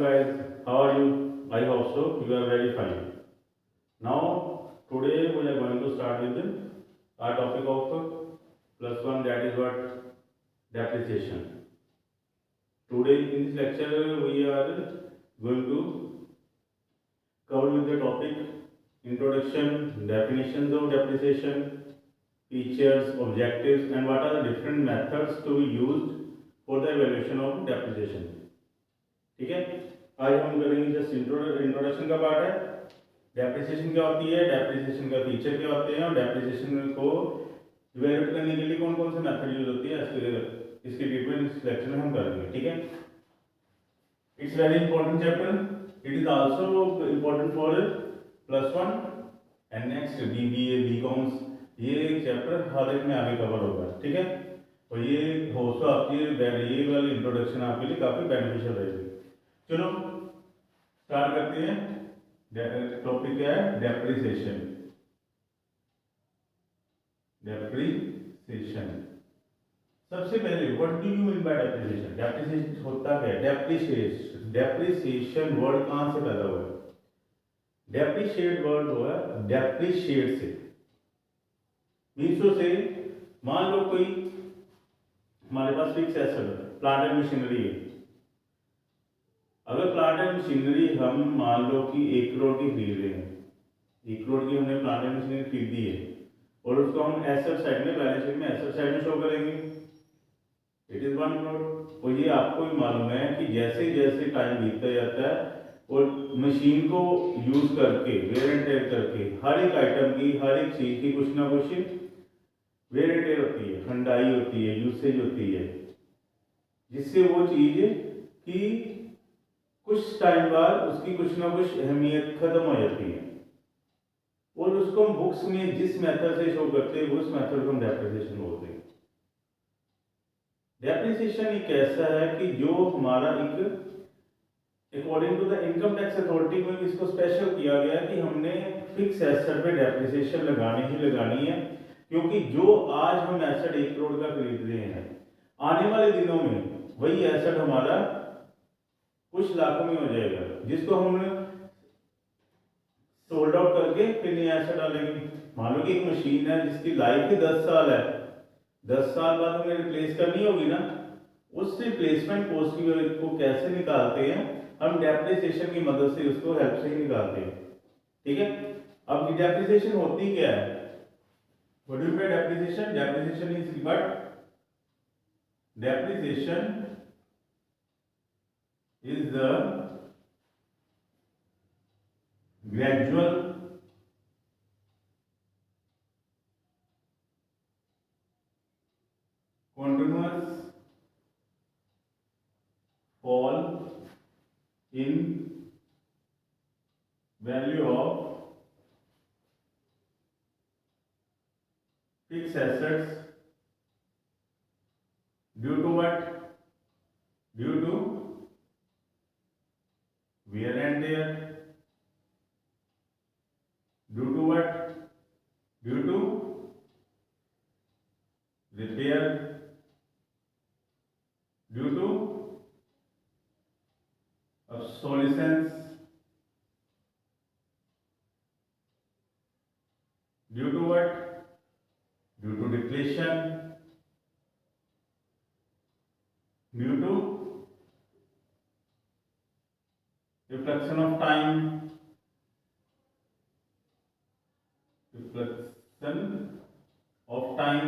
guys, how are you? I hope so. You are very fine. Now, today we are going to start with our topic of plus one, that is what? Depreciation. Today in this lecture we are going to cover with the topic introduction, definitions of depreciation, features, objectives, and what are the different methods to be used for the evaluation of depreciation. ठीक है, आज हम करेंगे just introduction का part है। Depreciation क्या होती है, डेप्रिसिएशन का फीचर क्या होते हैं और डेप्रिसिएशन को इवैल्यूएट करने के लिए कौन कौन से मेथड यूज होती है, इसकी ट्रीटमेंट इस लेक्चर में हम करेंगे। ठीक है, it's very important chapter, it is also important for plus one and next BBA BComs, ये चैप्टर हर एक में आगे कवर होगा। ठीक है, और ये होस्ट आपकी ये वाली इंट्रोडक्शन आपके लिए काफी बेनिफिशियल रहेगी। चलो स्टार्ट करते हैं। टॉपिक क्या है, डेप्रिसिएशन। डेप्रिसिएशन सबसे पहले what do you mean by depreciation? Depreciation होता क्या है? डेप्रिसिएशन वर्ड कहां से पैदा हुआ है? डेप्रिशिएट वर्ड हुआ डेप्रिशिएट से, मीन्स से मान लो कोई हमारे पास फिक्स एसेट है, प्लांट एंड मशीनरी है। अगर प्लांट एंड मशीनरी हम मान लो कि 1 करोड़ की खरीद रहे हैं, 1 करोड़ की हमने प्लांट एंड मशीनरी खरीदी है और उसको हम एसेट साइड में, बैलेंस शीट में एसेट साइड में शो करेंगे, इट इज 1 करोड़। और ये आपको भी मालूम है कि जैसे जैसे टाइम बीतता जाता है और मशीन को यूज करके, वेयर एंड टेयर करके, हर एक आइटम की, हर एक चीज की कुछ ना कुछ वेयर एंड टेयर होती है, खंडाई होती है, यूसेज होती है, जिससे वो चीज की कुछ टाइम बाद उसकी कुछ ना कुछ अहमियत खत्म हो जाती है और उसको हम बुक्स में जिस मेथड से शो करते हैं उस मेथड को हम डेप्रिसिएशन बोलते हैं। डेप्रिसिएशन एक ऐसा है कि जो हमारा एक according to the income tax authority में इसको स्पेशल किया गया कि हमने फिक्स एसेट पे डेप्रिसिएशन लगानी ही लगानी है, क्योंकि जो आज हम एसेट 1 करोड़ का खरीद रहे हैं, आने वाले दिनों में वही एसेट हमारा कुछ लाखों में हो जाएगा, जिसको हमने सोल्ड आउट करके फिर नया एसेट डालेंगे। मान लो कि एक मशीन है जिसकी लाइफ ही 10 साल है, 10 साल बाद हमें रिप्लेस करनी होगी ना, उस रिप्लेसमेंट कॉस्ट को कैसे निकालते हैं हम? डेप्रिसिएशन की मदद से उसको हेल्प से ही निकालते हैं। ठीक है, अब डेप्रिसिएशन होती क्या है? What do you mean depreciation? Depreciation is what? Depreciation is the gradual continuous fall in value of fixed assets due to what? Due to wear and tear. Due to what? Due to repair. Due to obsolescence. Due to what? Due to depletion. Due to reflection of time, reflection of time,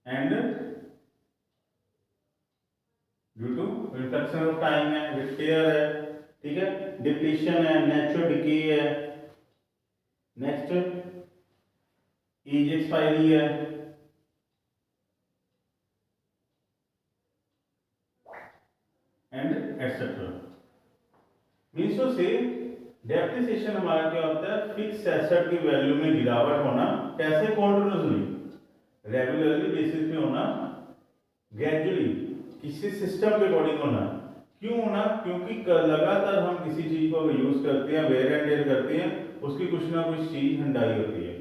and due to reflection of time है, repair है, ठीक है, depletion है, natural decay है, next as expiry है, and etcetera. Means to से depreciation हमारा क्या होता है? फिक्स एसेट की वैल्यू में गिरावट होना। कैसे? कॉन्टिन्यूसली, रेगुलरली बेसिस पे होना, ग्रेजुअली, किसी सिस्टम के अकॉर्डिंग होना। क्यों होना? क्योंकि लगातार हम किसी चीज को यूज करते हैं, वेयर एंड टेयर करते हैं, उसकी कुछ ना कुछ चीज हंडाई होती है।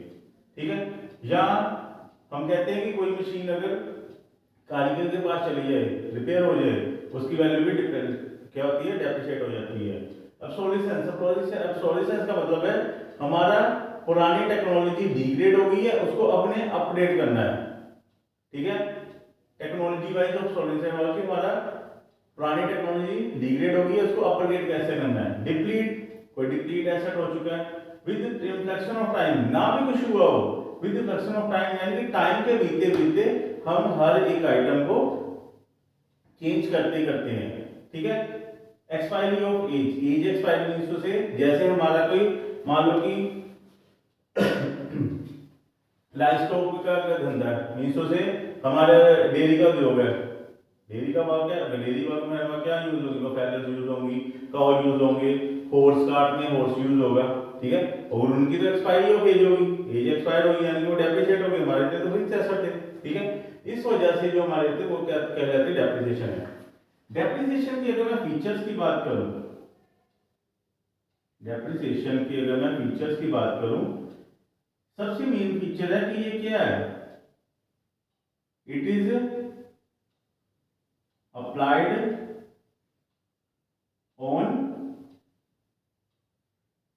ठीक है, या हम कहते हैं कि कोई मशीन अगर कारीगर के पास चली जाए, रिपेयर हो जाए, उसकी वैल्यू भी क्या होती है, डेप्रिशिएट हो जाती है। obsolescence का मतलब है हमारा पुरानी टेक्नोलॉजी डिग्रेड हो गई है, उसको अपने अपडेट करना है, ठीक है। टेक्नोलॉजी वाइज obsolescence वाला कि हमारा पुरानी टेक्नोलॉजी डिग्रेड हो गई है, उसको अपग्रेड कैसे करना है। डिप्लीट, कोई डिप्लीट एसेट हो चुका है, विद रिफ्लेक्शन ऑफ टाइम, ना भी कुछ हुआ हो, विद रिफ्लेक्शन ऑफ टाइम यानी कि टाइम के बीते बीते हम हर एक आइटम को चेंज करते करते हैं, ठीक है। Expiry of age, age expiry means to say जैसे हमारा कोई मान लो कि लाइफ स्टॉक का धंधा है, मींस टू से हमारे डेयरी का उद्योग है, डेयरी का भाव क्या है, डेयरी भाव में क्या यूज होगा, फैलर्स यूज होंगी, काउ यूज होंगे, हॉर्स काट में हॉर्स यूज होगा, ठीक है। और उनकी तो एक्सपायरी ऑफ एज होगी, एज एक्सपायर होगी यानी वो डेप्रिशिएट होगी, हमारे थे तो फिक्स एसेट थे, ठीक है। इस वजह से जो हमारे थे वो क्या कहलाते हैं, डेप्रिसिएशन है। डेप्रिसिएशन की अगर मैं फीचर्स की बात करूं, डेप्रिसिएशन की अगर मैं फीचर्स की बात करूं, सबसे मेन फीचर है कि ये क्या है, it is applied on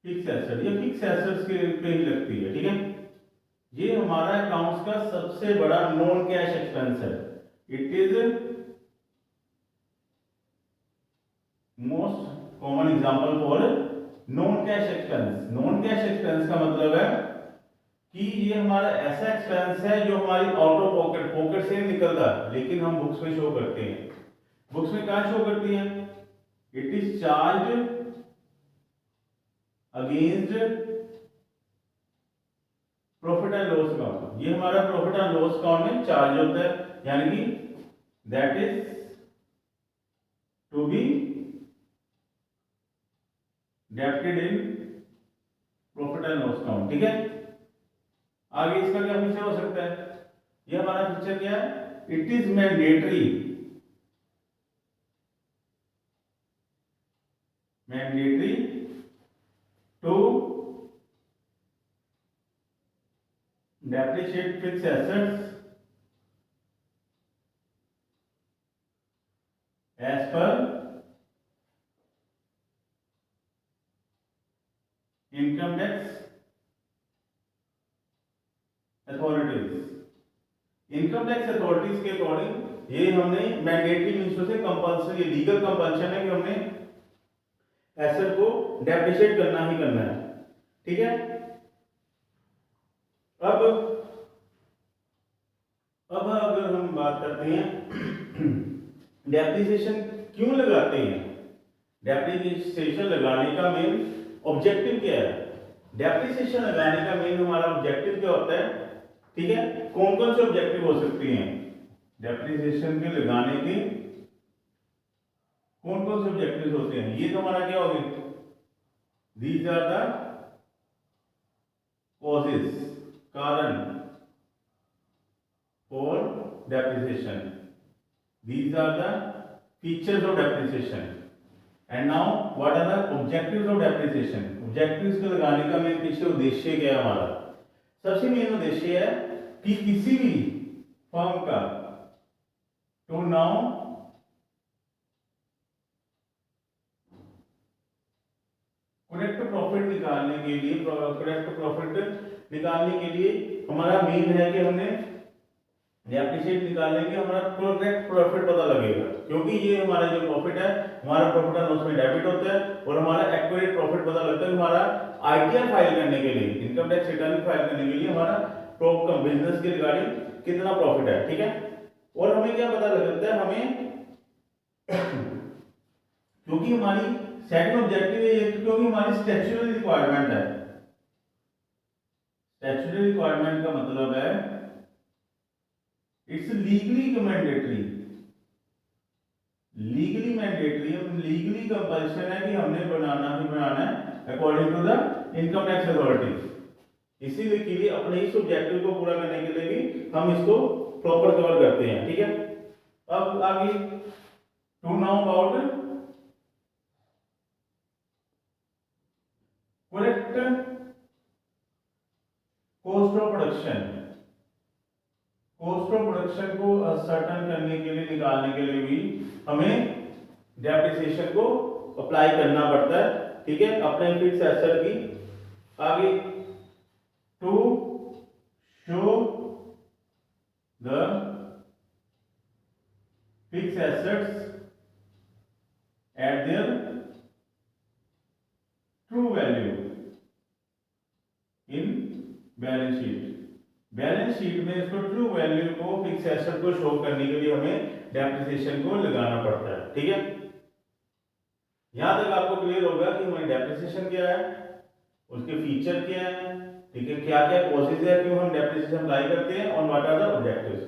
fix asset, ये फिक्स एसेट्स के पे ही लगती है, ठीक है। ये हमारा अकाउंट्स का सबसे बड़ा नॉन कैश एक्सपेंस है, it is most common example for non cash expense. Non cash expense का मतलब है कि ये हमारा ऐसा एक्सपेंस है जो हमारी आउट ऑफ पॉकेट, पॉकेट से निकलता है, लेकिन हम बुक्स में शो करते हैं। बुक्स में क्या शो करती है, it is charge against profit and loss account, ये हमारा प्रॉफिट एंड लॉस अकाउंट में चार्ज होता है, यानी कि that is to be debited in profit and loss account, ठीक है। आगे इसका क्या फीचर हो सकता है, ये हमारा फीचर क्या है, it is mandatory, mandatory to depreciate fixed assets as per income tax authorities। Income tax authorities के अकॉर्डिंग ये हमने मैंडेटरी मींस से कंपल्सरी, लीगल कंपल्शन है कि हमने एसेट को डेप्रिशिएट करना ही करना है, ठीक है। अब अगर हम बात करते हैं डेप्रिसिएशन क्यों लगाते हैं, डेप्रिसिएशन लगाने का मेन ऑब्जेक्टिव क्या है। डेप्रिसिएशन लगाने का मेन हमारा ऑब्जेक्टिव क्या होता है, ठीक है। कौन कौन से ऑब्जेक्टिव हो सकते हैं डेप्रिसिएशन के लगाने के, कौन कौन से ऑब्जेक्टिव होते हैं, ये तो हमारा क्या हो गया, दीज आर द कॉजेस, कारण for depreciation, these are the features of depreciation, and now what are the objectives of depreciation। objectives को लगाने का मेन पीछे उद्देश्य क्या है हमारा, सबसे मेन उद्देश्य है कि किसी भी फर्म का टू नाउ करेक्ट प्रॉफिट निकालने के लिए, करेक्ट प्रॉफिट निकालने के लिए हमारा मेन है कि हमने डेप्रिसिएट निकालेंगे, हमारा करेक्ट प्रॉफिट पता लगेगा, क्योंकि ये हमारा जो प्रॉफिट है, हमारा प्रॉफिट एंड लॉस में डेबिट होता है, और हमारा एक्यूरेट प्रॉफिट पता लगता है हमारा आईटीआर फाइल करने के लिए, इनकम टैक्स रिटर्न फाइल करने के लिए हमारा बिजनेस के रिगार्डिंग कितना प्रॉफिट है, ठीक है। और हमें क्या पता लगता है, हमें क्योंकि हमारी सेकंड ऑब्जेक्टिव है, क्योंकि हमारी स्टैट्यूटरी रिक्वायरमेंट है। स्टैट्यूटरी रिक्वायरमेंट का मतलब है it's legally mandatory, legally mandatory, legally compulsion है कि हमने बनाना ही बनाना है according to the income tax authorities. इसीलिए के लिए अपने इस ऑब्जेक्टिव को पूरा करने के लिए भी हम इसको प्रॉपर कवर करते हैं, ठीक है। अब आगे to know about correct cost of production. Cost of production को असर्टन करने के लिए, निकालने के लिए भी हमें डेप्रिसिएशन को अप्लाई करना पड़ता है। ठीक है, अपने फिक्स एसेट की आगे to show the fix assets at their true value in balance sheet. Balance sheet में इसको ट्रू वैल्यू को, फिक्स एसेट को शो करने के लिए हमें डेप्रिसिएशन को लगाना पड़ता है। ठीक है, यहां तक आपको क्लियर होगा कि हमारी डेप्रिसिएशन क्या है, उसके फीचर क्या है, ठीक है, क्या क्या कॉजेज है, क्यों हम डेप्रिसिएशन अप्लाई करते हैं, और व्हाट आर द ऑब्जेक्टिव्स।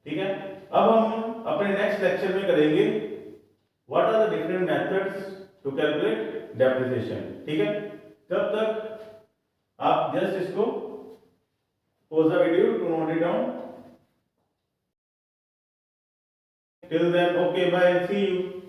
ठीक है, अब हम अपने नेक्स्ट लेक्चर में करेंगे what are the different methods to calculate depreciation. ठीक है, तब तक आप जस्ट इसको pause the video to note it down. Till then, okay, bye, see you.